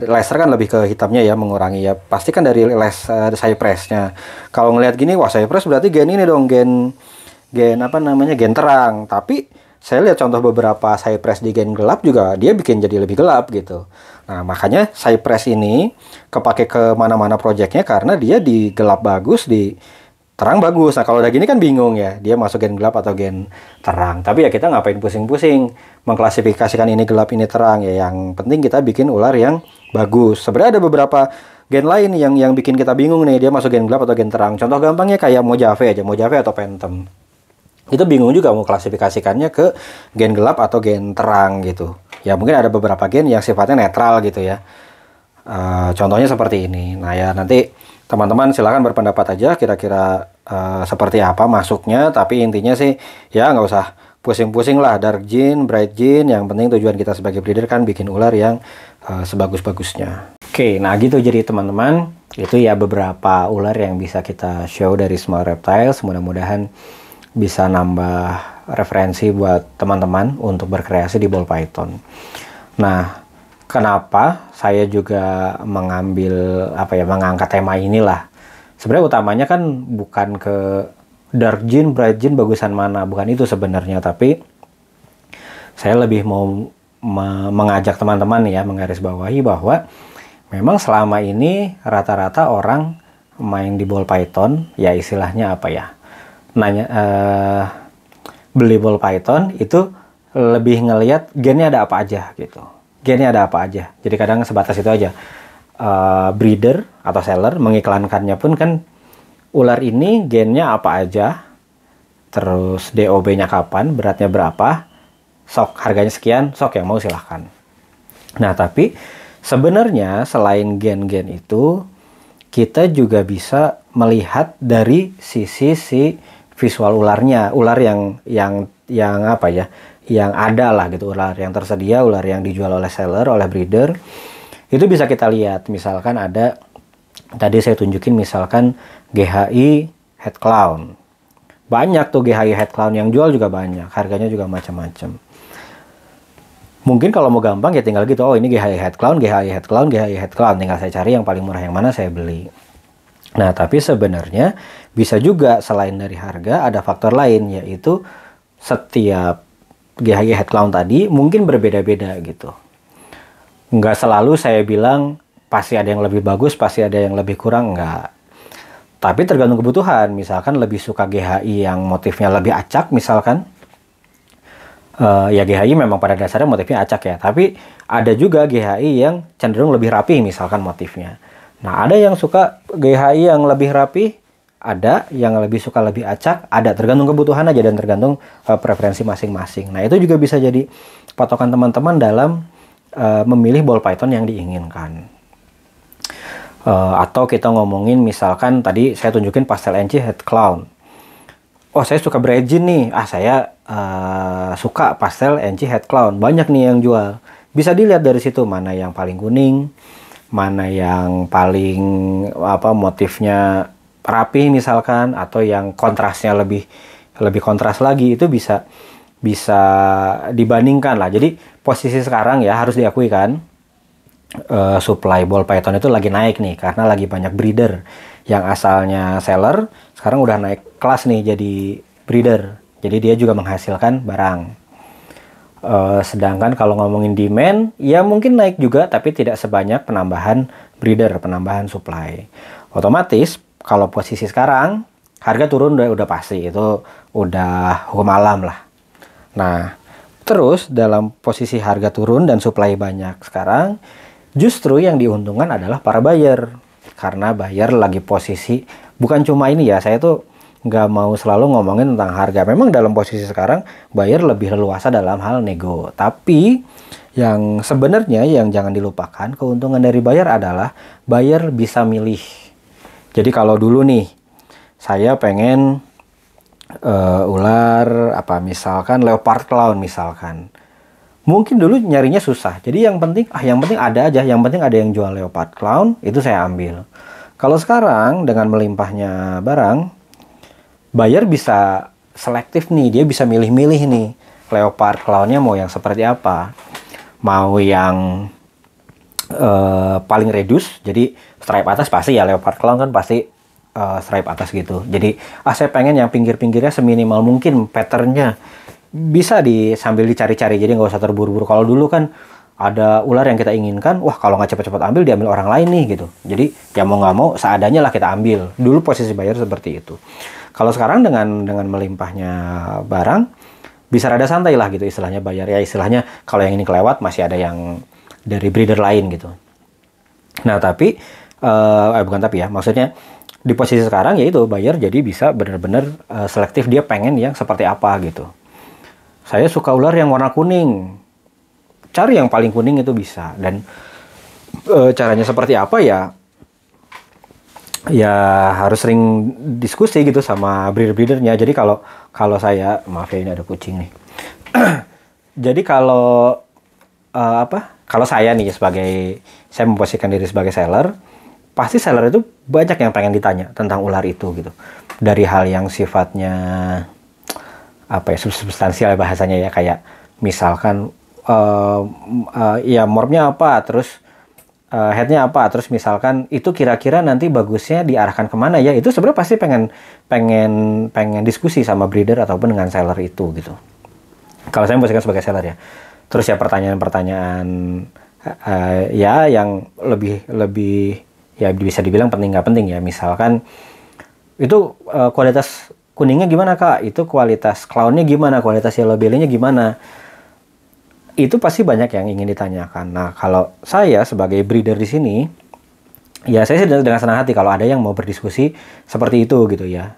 S1: laser kan lebih ke hitamnya ya, mengurangi ya, pasti kan dari Cypress-nya. Kalau ngelihat gini, wah Cypress berarti gen ini dong, gen terang. Tapi saya lihat contoh beberapa Cypress di gen gelap juga dia bikin jadi lebih gelap gitu. Nah makanya Cypress ini kepake ke mana-mana projectnya karena dia di gelap bagus, di terang bagus. Nah kalau udah gini kan bingung ya, dia masuk gen gelap atau gen terang. Tapi ya kita ngapain pusing-pusing mengklasifikasikan ini gelap ini terang ya. Yang penting kita bikin ular yang bagus. Sebenarnya ada beberapa gen lain yang bikin kita bingung nih, dia masuk gen gelap atau gen terang. Contoh gampangnya kayak Mojave atau Phantom. Itu bingung juga mau klasifikasikannya ke gen gelap atau gen terang gitu. Ya mungkin ada beberapa gen yang sifatnya netral gitu ya. Contohnya seperti ini. Nah ya nanti teman-teman silahkan berpendapat aja kira-kira seperti apa masuknya. Tapi intinya sih ya nggak pusing-pusing lah dark gene, bright gene. Yang penting tujuan kita sebagai breeder kan bikin ular yang sebagus-bagusnya. Oke, nah gitu jadi teman-teman, itu ya beberapa ular yang bisa kita show dari Small Reptiles. Mudah-mudahan bisa nambah referensi buat teman-teman untuk berkreasi di ball python. Nah, kenapa saya juga mengangkat tema inilah. Sebenarnya utamanya kan bukan ke dark gene, bright gene bagusan mana, bukan itu sebenarnya, tapi saya lebih mau mengajak teman-teman ya, menggarisbawahi bahwa memang selama ini rata-rata orang main di ball python, ya istilahnya apa ya, beli ball python itu lebih ngelihat gennya ada apa aja gitu. Gennya ada apa aja. Jadi kadang sebatas itu aja. Breeder atau seller mengiklankannya pun kan ular ini gennya apa aja, terus DOB-nya kapan, beratnya berapa, sok harganya sekian, sok yang mau silahkan. Nah tapi sebenarnya selain gen-gen itu, kita juga bisa melihat dari sisi visual ularnya, ular yang apa ya, yang ada lah gitu, ular yang tersedia, ular yang dijual oleh seller, oleh breeder, itu bisa kita lihat. Misalkan ada, tadi saya tunjukin misalkan GHI head clown, banyak tuh GHI head clown yang jual juga banyak, harganya juga macam-macam. Mungkin kalau mau gampang ya tinggal gitu, oh ini GHI head clown, GHI head clown, GHI head clown, tinggal saya cari yang paling murah yang mana, saya beli. Nah, tapi sebenarnya bisa juga selain dari harga ada faktor lain, yaitu setiap GHI head clown tadi mungkin berbeda-beda gitu. Nggak selalu saya bilang pasti ada yang lebih bagus, pasti ada yang lebih kurang, nggak. Tapi tergantung kebutuhan. Misalkan lebih suka GHI yang motifnya lebih acak misalkan. Ya GHI memang pada dasarnya motifnya acak ya. Tapi ada juga GHI yang cenderung lebih rapi misalkan motifnya. Nah, ada yang suka GHI yang lebih rapi, ada yang lebih suka lebih acak, ada, tergantung kebutuhan aja dan tergantung preferensi masing-masing. Nah, itu juga bisa jadi patokan teman-teman dalam memilih ball python yang diinginkan. Atau kita ngomongin misalkan tadi saya tunjukin pastel NC head clown. Oh, saya suka bright gene nih. Saya suka pastel NC head clown. Banyak nih yang jual. Bisa dilihat dari situ mana yang paling kuning, mana yang paling motifnya rapi misalkan, atau yang kontrasnya lebih kontras lagi. Itu bisa dibandingkan lah. Jadi posisi sekarang ya harus diakui kan, supply ball python itu lagi naik nih karena lagi banyak breeder yang asalnya seller sekarang udah naik kelas nih jadi breeder. Jadi dia juga menghasilkan barang. Sedangkan kalau ngomongin demand, ya mungkin naik juga, tapi tidak sebanyak penambahan breeder, penambahan supply. Otomatis, kalau posisi sekarang, harga turun udah pasti, itu udah hukum alam lah. Nah, terus dalam posisi harga turun dan supply banyak sekarang, justru yang diuntungkan adalah para buyer. Karena buyer lagi posisi, bukan cuma ini ya, saya tuh nggak mau selalu ngomongin tentang harga. Memang dalam posisi sekarang buyer lebih leluasa dalam hal nego. Tapi yang sebenarnya yang jangan dilupakan, keuntungan dari buyer adalah buyer bisa milih. Jadi kalau dulu nih saya pengen ular misalkan leopard clown misalkan, mungkin dulu nyarinya susah. Jadi yang penting ada aja, yang penting ada yang jual leopard clown, itu saya ambil. Kalau sekarang dengan melimpahnya barang, buyer bisa selektif nih, dia bisa milih-milih nih leopard clownnya mau yang seperti apa, mau yang paling reduce, jadi stripe atas pasti ya, leopard clown kan pasti stripe atas gitu. Jadi saya pengen yang pinggir-pinggirnya seminimal mungkin, patternnya bisa sambil dicari-cari, jadi nggak usah terburu-buru. Kalau dulu kan ada ular yang kita inginkan, wah kalau nggak cepat-cepat ambil diambil orang lain nih gitu. Jadi ya mau nggak mau seadanya lah kita ambil. Dulu posisi buyer seperti itu. Kalau sekarang dengan melimpahnya barang, bisa rada santai lah gitu istilahnya buyer ya, istilahnya kalau yang ini kelewat masih ada yang dari breeder lain gitu. Nah tapi bukan tapi ya, maksudnya di posisi sekarang yaitu buyer jadi bisa benar-benar selektif, dia pengen yang seperti apa gitu. Saya suka ular yang warna kuning, cari yang paling kuning itu bisa. Dan caranya seperti apa ya harus sering diskusi gitu sama breeder-breedernya. Jadi kalau saya, maaf ya ini ada kucing nih. Jadi kalau kalau saya nih saya memposisikan diri sebagai seller, pasti seller itu banyak yang pengen ditanya tentang ular itu gitu. Dari hal yang sifatnya substansial bahasanya ya, kayak misalkan ya morphnya apa, terus headnya apa, terus misalkan itu kira-kira nanti bagusnya diarahkan kemana ya, itu sebenarnya pasti pengen diskusi sama breeder ataupun dengan seller itu gitu. Kalau saya memposisikan sebagai seller ya. Terus ya pertanyaan-pertanyaan ya yang lebih ya bisa dibilang penting nggak penting ya. Misalkan itu kualitas kuningnya gimana Kak? Itu kualitas crownnya gimana? Kualitas yellow belly-nya gimana? Itu pasti banyak yang ingin ditanyakan. Nah, kalau saya sebagai breeder di sini, ya saya dengan senang hati kalau ada yang mau berdiskusi seperti itu gitu ya.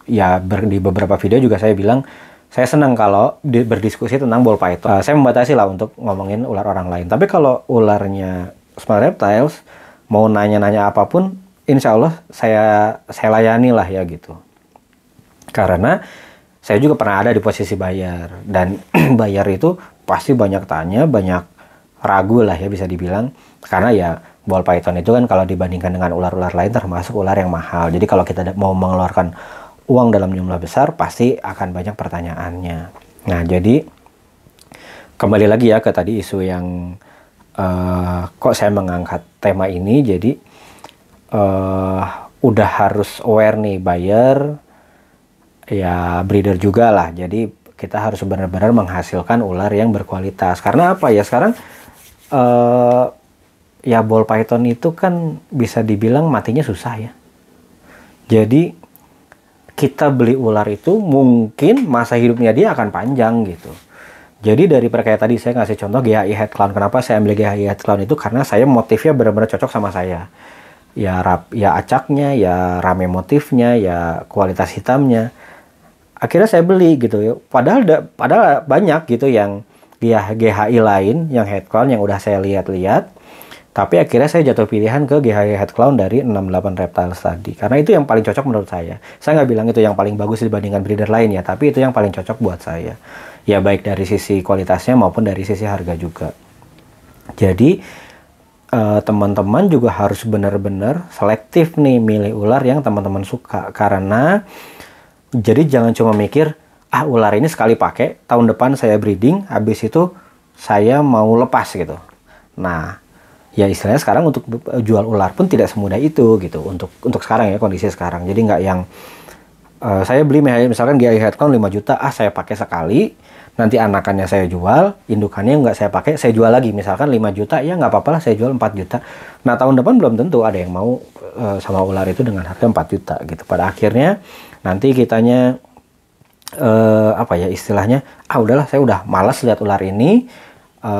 S1: Ya di beberapa video juga saya bilang saya senang kalau berdiskusi tentang ball python. Saya membatasi lah untuk ngomongin ular orang lain. Tapi kalau ularnya small reptiles, mau nanya-nanya apapun, insya Allah saya layani lah ya gitu. Karena saya juga pernah ada di posisi buyer. Dan buyer itu pasti banyak tanya, banyak ragu lah ya bisa dibilang. Karena ya ball python itu kan kalau dibandingkan dengan ular-ular lain termasuk ular yang mahal. Jadi kalau kita mau mengeluarkan uang dalam jumlah besar, pasti akan banyak pertanyaannya. Nah, jadi kembali lagi ya ke tadi isu yang kok saya mengangkat tema ini. Jadi udah harus aware nih buyer, ya breeder juga lah. Jadi kita harus benar-benar menghasilkan ular yang berkualitas. Karena apa ya, sekarang ya ball python itu kan bisa dibilang matinya susah ya. Jadi kita beli ular itu mungkin masa hidupnya dia akan panjang gitu. Jadi dari kayak tadi saya ngasih contoh GHI Head Clown. Kenapa saya ambil GHI Head Clown itu? Karena saya motifnya benar-benar cocok sama saya. Ya acaknya, ya rame motifnya, ya kualitas hitamnya. Akhirnya saya beli gitu ya. Padahal banyak gitu yang GHI lain, yang Head Clown yang udah saya lihat-lihat. Tapi akhirnya saya jatuh pilihan ke GHI Head Clown dari 68 Reptiles tadi. Karena itu yang paling cocok menurut saya. Saya nggak bilang itu yang paling bagus dibandingkan breeder lain ya. Tapi itu yang paling cocok buat saya. Ya baik dari sisi kualitasnya maupun dari sisi harga juga. Jadi teman-teman juga harus benar-benar selektif nih milih ular yang teman-teman suka. Karena jadi jangan cuma mikir, ular ini sekali pakai, tahun depan saya breeding, habis itu saya mau lepas gitu. Nah, ya istilahnya sekarang untuk jual ular pun tidak semudah itu gitu untuk sekarang ya, kondisi sekarang. Jadi nggak yang saya beli misalkan GHI Head Clown 5 juta, saya pakai sekali, nanti anakannya saya jual, indukannya nggak saya pakai, saya jual lagi misalkan 5 juta, ya nggak apa-apa lah saya jual 4 juta. Nah tahun depan belum tentu ada yang mau sama ular itu dengan harga 4 juta gitu. Pada akhirnya nanti kitanya istilahnya udahlah saya udah malas lihat ular ini,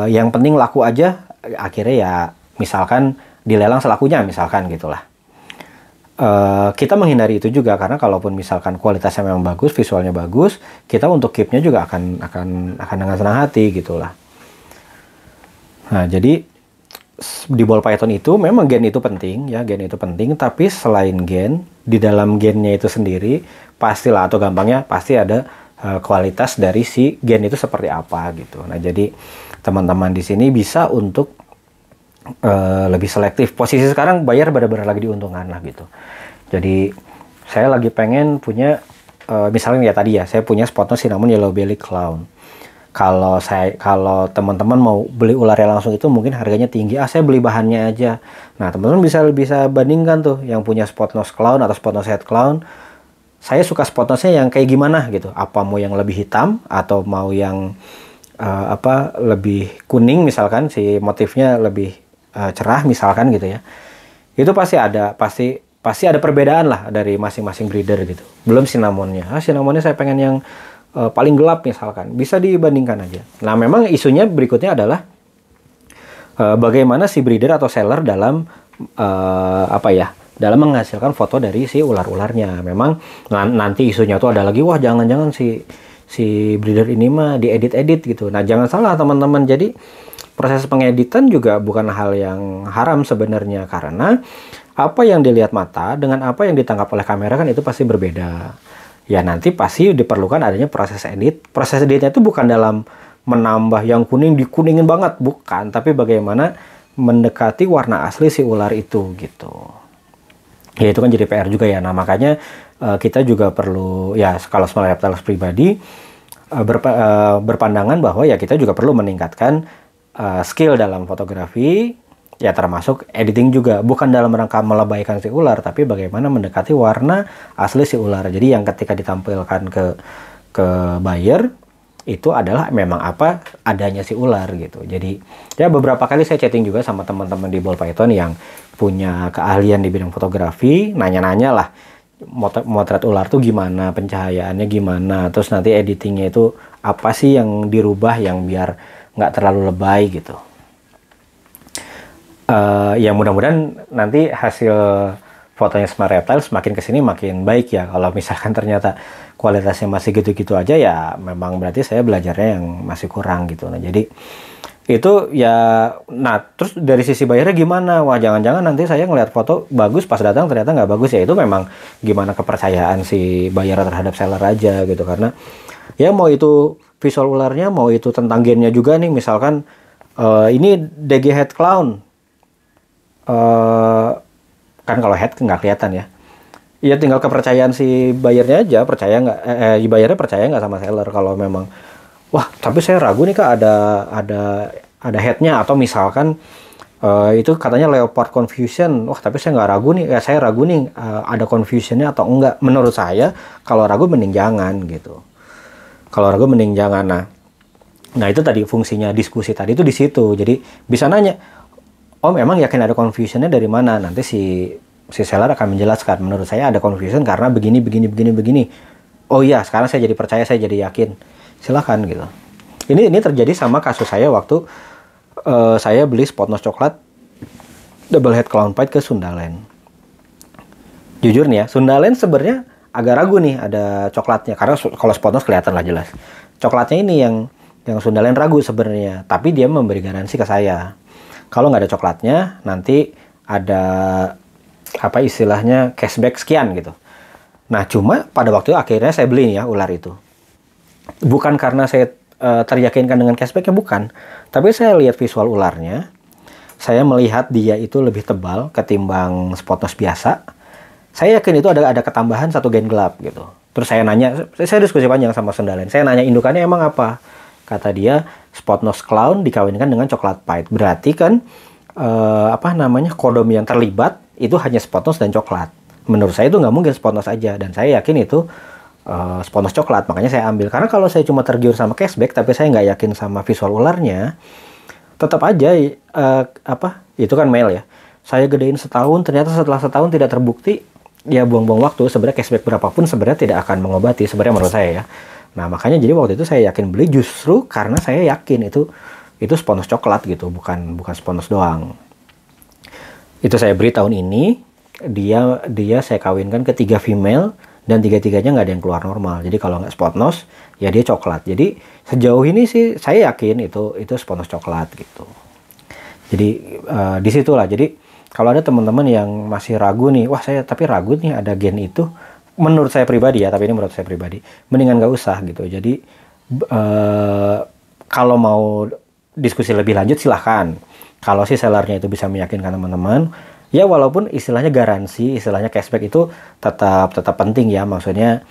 S1: yang penting laku aja. Akhirnya ya misalkan dilelang selakunya misalkan gitulah. Kita menghindari itu juga karena kalaupun misalkan kualitasnya memang bagus, visualnya bagus, kita untuk keepnya juga akan dengan senang hati gitulah. Nah jadi di ball python itu memang gen itu penting ya, gen itu penting. Tapi selain gen, di dalam gennya itu sendiri pastilah, atau gampangnya pasti ada kualitas dari si gen itu seperti apa gitu. Nah jadi teman-teman di sini bisa untuk lebih selektif. Posisi sekarang buyer benar-benar lagi diuntungkan lah gitu. Jadi saya lagi pengen punya misalnya ya tadi ya, saya punya spot nose cinnamon yellow belly clown. Kalau teman-teman mau beli ularnya langsung itu mungkin harganya tinggi. Saya beli bahannya aja. Nah teman-teman bisa bandingkan tuh yang punya spot nose clown atau spot nose head clown. Saya suka spot nose-nya yang kayak gimana gitu. Apa mau yang lebih hitam atau mau yang lebih kuning misalkan, si motifnya lebih cerah misalkan gitu ya. Itu pasti ada perbedaan lah dari masing-masing breeder gitu. Belum cinnamonnya. Cinnamonnya saya pengen yang paling gelap misalkan. Bisa dibandingkan aja. Nah, memang isunya berikutnya adalah bagaimana si breeder atau seller dalam dalam menghasilkan foto dari si ular-ularnya. Memang nanti isunya tuh ada lagi, wah jangan-jangan si breeder ini mah diedit-edit gitu. Nah, jangan salah teman-teman. Jadi proses pengeditan juga bukan hal yang haram sebenarnya, karena apa yang dilihat mata dengan apa yang ditangkap oleh kamera kan itu pasti berbeda. ya nanti pasti diperlukan adanya proses edit. Proses editnya itu bukan dalam menambah yang kuning dikuningin banget, bukan, tapi bagaimana mendekati warna asli si ular itu gitu. Ya itu kan jadi PR juga ya. Nah makanya kita juga perlu ya, kalau Smart Reptiles pribadi berpandangan bahwa ya kita juga perlu meningkatkan skill dalam fotografi, ya termasuk editing juga, bukan dalam rangka melebaikan si ular, tapi bagaimana mendekati warna asli si ular. Jadi yang ketika ditampilkan ke buyer itu adalah memang apa adanya si ular gitu. Jadi ya beberapa kali saya chatting juga sama teman-teman di Ball Python yang punya keahlian di bidang fotografi, nanya-nanya lah motret ular tuh gimana, pencahayaannya gimana, terus nanti editingnya itu apa sih yang dirubah yang biar nggak terlalu lebay gitu. Ya mudah-mudahan nanti hasil fotonya Smart Reptiles makin kesini makin baik ya. Kalau misalkan ternyata kualitasnya masih gitu-gitu aja, ya memang berarti saya belajarnya yang masih kurang gitu. Nah jadi itu ya, nah terus dari sisi bayarnya gimana? Wah jangan-jangan nanti saya ngeliat foto bagus, pas datang ternyata nggak bagus. Ya itu memang gimana kepercayaan si bayar terhadap seller aja gitu. Karena ya mau itu visual ularnya, mau itu tentang gennya juga nih. Misalkan ini DG Head Clown, kan kalau head nggak kelihatan ya. Ya tinggal kepercayaan si bayarnya aja, percaya nggak, bayarnya percaya nggak sama seller. Kalau memang, wah tapi saya ragu nih kak ada headnya, atau misalkan itu katanya leopard confusion, wah tapi saya nggak ragu nih, ya saya ragu nih ada confusionnya atau enggak. Menurut saya kalau ragu mending jangan gitu. Kalau ragu mending jangan. Nah itu tadi fungsinya diskusi tadi itu di situ. Jadi bisa nanya, Om emang yakin ada confusionnya dari mana? Nanti si seller akan menjelaskan. Menurut saya ada confusion karena begini. Oh iya, sekarang saya jadi percaya, saya jadi yakin. Silakan gitu. Ini terjadi sama kasus saya waktu saya beli spot nose coklat double head clownpied ke Sundaland. Jujur nih ya, Sundaland sebenarnya agak ragu nih ada coklatnya, karena kalau spot nose kelihatan lah jelas. Coklatnya ini yang Sundaland ragu sebenarnya, tapi dia memberi garansi ke saya. Kalau nggak ada coklatnya, nanti ada apa istilahnya cashback sekian gitu. Nah, cuma pada waktu akhirnya saya beli ya ular itu. Bukan karena saya teryakinkan dengan cashbacknya, bukan. Tapi saya lihat visual ularnya, saya melihat dia itu lebih tebal ketimbang spot nose biasa. Saya yakin itu ada ketambahan satu gen gelap gitu. Terus saya nanya, saya diskusi panjang sama Sundaland. Saya nanya indukannya emang apa? Kata dia, spot nose clown dikawinkan dengan coklat pied. Berarti kan kodom yang terlibat itu hanya spot nose dan coklat. Menurut saya itu nggak mungkin spot nose aja, dan saya yakin itu spot nose coklat. Makanya saya ambil. Karena kalau saya cuma tergiur sama cashback tapi saya nggak yakin sama visual ularnya, tetap aja itu kan male ya. Saya gedein setahun, ternyata setelah setahun tidak terbukti, ya buang-buang waktu. Sebenarnya cashback berapapun sebenarnya tidak akan mengobati sebenarnya menurut saya ya. Nah makanya jadi waktu itu saya yakin beli justru karena saya yakin itu spot nose coklat gitu, bukan spot nose doang. Itu saya beli tahun ini, dia saya kawinkan ke 3 female dan 3-3-nya nggak ada yang keluar normal. Jadi kalau nggak spot nose ya dia coklat. Jadi sejauh ini sih saya yakin itu spot nose coklat gitu. Jadi disitulah. Jadi kalau ada teman-teman yang masih ragu nih, wah saya tapi ragu nih ada gen itu. Menurut saya pribadi ya, tapi ini menurut saya pribadi, mendingan nggak usah gitu. Jadi kalau mau diskusi lebih lanjut silahkan. Kalau si sellernya itu bisa meyakinkan teman-teman, ya walaupun istilahnya garansi, istilahnya cashback itu tetap penting ya. Maksudnya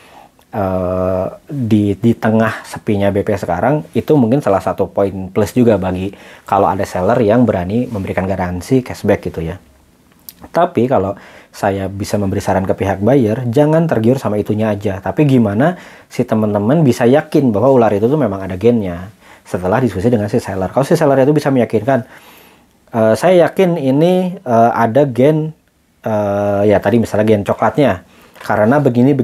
S1: di tengah sepinya BP sekarang, itu mungkin salah satu poin plus juga bagi kalau ada seller yang berani memberikan garansi cashback gitu ya. Tapi kalau saya bisa memberi saran ke pihak buyer, jangan tergiur sama itunya aja. Tapi gimana si teman-teman bisa yakin bahwa ular itu tuh memang ada gennya setelah diskusi dengan si seller. Kalau si seller itu bisa meyakinkan, saya yakin ini ada gen, ya tadi misalnya gen coklatnya. Karena begini.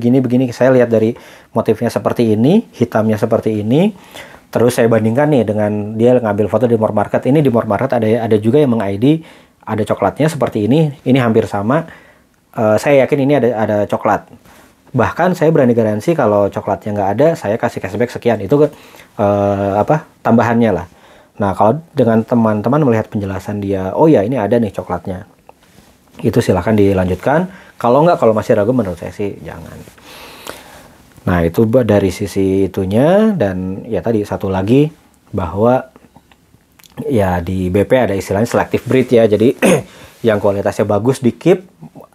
S1: Saya lihat dari motifnya seperti ini, hitamnya seperti ini. Terus saya bandingkan nih dengan dia ngambil foto di More Market. Ini di More Market ada juga yang meng-ID, ada coklatnya seperti ini hampir sama. Saya yakin ini ada coklat. Bahkan saya berani garansi kalau coklatnya nggak ada, saya kasih cashback sekian. Itu tambahannya lah. Nah kalau dengan teman-teman melihat penjelasan dia, oh ya ini ada nih coklatnya, itu silahkan dilanjutkan. Kalau nggak, kalau masih ragu, menurut saya sih jangan. Nah, itu dari sisi itunya. Dan ya tadi satu lagi bahwa ya di BP ada istilahnya selective breed ya. Jadi yang kualitasnya bagus di keep,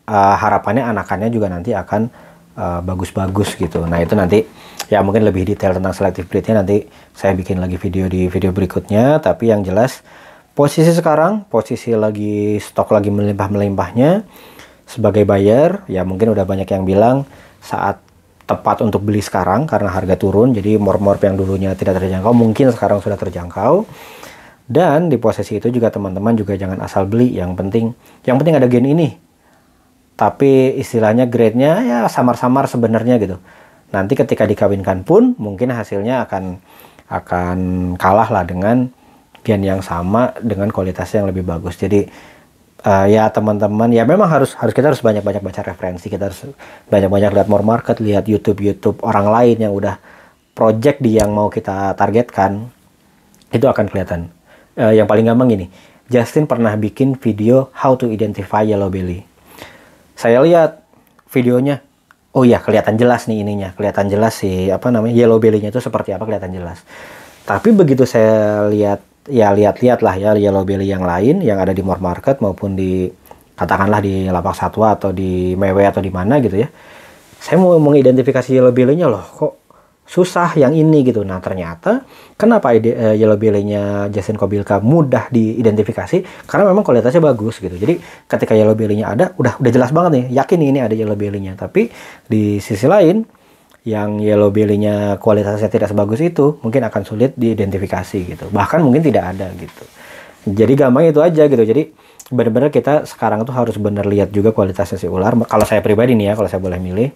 S1: harapannya anakannya juga nanti akan bagus-bagus gitu. Nah, itu nanti ya mungkin lebih detail tentang selective breednya nanti saya bikin lagi video di video berikutnya. Tapi yang jelas posisi sekarang, posisi lagi stok lagi melimpah-melimpahnya. Sebagai buyer, ya mungkin udah banyak yang bilang saat tepat untuk beli sekarang karena harga turun. Jadi morp-morp yang dulunya tidak terjangkau mungkin sekarang sudah terjangkau. Dan di posisi itu juga teman-teman juga jangan asal beli. Yang penting ada gen ini. Tapi istilahnya grade-nya ya samar-samar sebenarnya gitu. Nanti ketika dikawinkan pun mungkin hasilnya akan kalah lah dengan gen yang sama dengan kualitasnya yang lebih bagus. Jadi ya teman-teman, ya memang kita harus banyak-banyak baca referensi, kita harus banyak-banyak lihat more market, lihat YouTube orang lain yang udah project di yang mau kita targetkan, itu akan kelihatan. Yang paling gampang gini, Justin pernah bikin video how to identify yellow belly. Saya lihat videonya, oh ya kelihatan jelas nih ininya, kelihatan jelas sih yellow belly-nya itu seperti apa, kelihatan jelas. Tapi begitu saya lihat lah ya yellow belly yang lain yang ada di more market maupun di katakanlah di lapak satwa atau di mewe atau di mana gitu ya, saya mau mengidentifikasi yellow belly-nya loh kok susah yang ini gitu. Nah, ternyata kenapa yellow belly-nya Justin Kobylka mudah diidentifikasi karena memang kualitasnya bagus gitu. Jadi ketika yellow belly-nya ada udah jelas banget nih, yakin nih ini ada yellow belly-nya. Tapi di sisi lain yang yellow belly-nya kualitasnya tidak sebagus itu mungkin akan sulit diidentifikasi gitu, bahkan mungkin tidak ada gitu. Jadi gampang itu aja gitu. Jadi benar-benar kita sekarang tuh harus benar lihat juga kualitasnya si ular. Kalau saya pribadi nih ya, kalau saya boleh milih,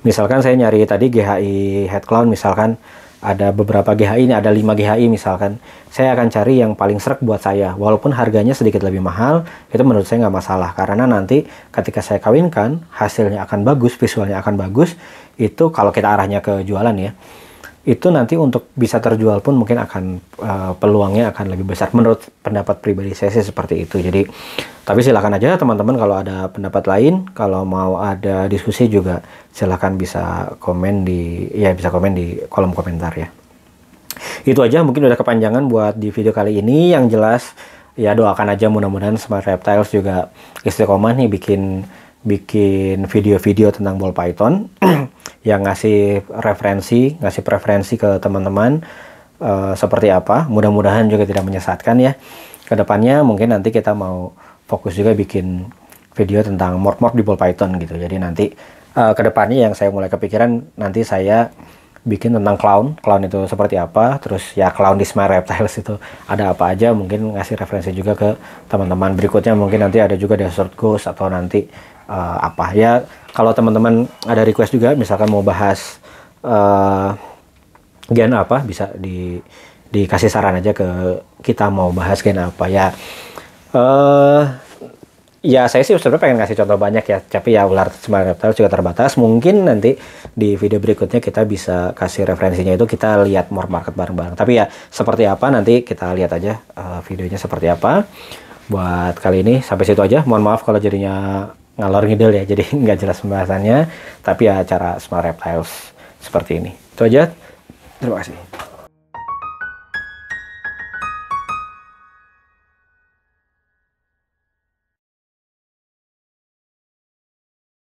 S1: misalkan saya nyari tadi GHI head clown, misalkan ada beberapa GHI, ini ada 5 GHI misalkan, saya akan cari yang paling srek buat saya, walaupun harganya sedikit lebih mahal, itu menurut saya nggak masalah, karena nanti ketika saya kawinkan, hasilnya akan bagus, visualnya akan bagus. Itu kalau kita arahnya ke jualan ya, itu nanti untuk bisa terjual pun mungkin akan peluangnya akan lebih besar menurut pendapat pribadi saya sih seperti itu. Jadi tapi silakan aja teman-teman kalau ada pendapat lain, kalau mau ada diskusi juga silakan bisa komen di kolom komentar ya. Itu aja, mungkin udah kepanjangan buat di video kali ini. Yang jelas ya doakan aja mudah-mudahan Smart Reptiles juga istiqomah nih bikin video-video tentang ball python yang ngasih preferensi ke teman-teman seperti apa. Mudah-mudahan juga tidak menyesatkan ya. Kedepannya mungkin nanti kita mau fokus juga bikin video tentang morph di ball python gitu. Jadi nanti kedepannya yang saya mulai kepikiran, nanti saya bikin tentang clown itu seperti apa, terus ya clown di Smart Reptiles itu ada apa aja, mungkin ngasih referensi juga ke teman-teman. Berikutnya mungkin nanti ada juga Desert Ghost atau nanti apa ya, kalau teman-teman ada request juga misalkan mau bahas gen apa, bisa dikasih saran aja ke kita mau bahas gen apa ya. Ya saya sih sebenarnya pengen ngasih contoh banyak ya, tapi ya ular Smart Reptiles juga terbatas. Mungkin nanti di video berikutnya kita bisa kasih referensinya, itu kita lihat more market bareng-bareng. Tapi ya seperti apa nanti kita lihat aja videonya seperti apa. Buat kali ini sampai situ aja. Mohon maaf kalau jadinya ngalor ngidul ya, jadi nggak jelas pembahasannya. Tapi ya cara Smart Reptiles seperti ini. Itu aja. Terima kasih.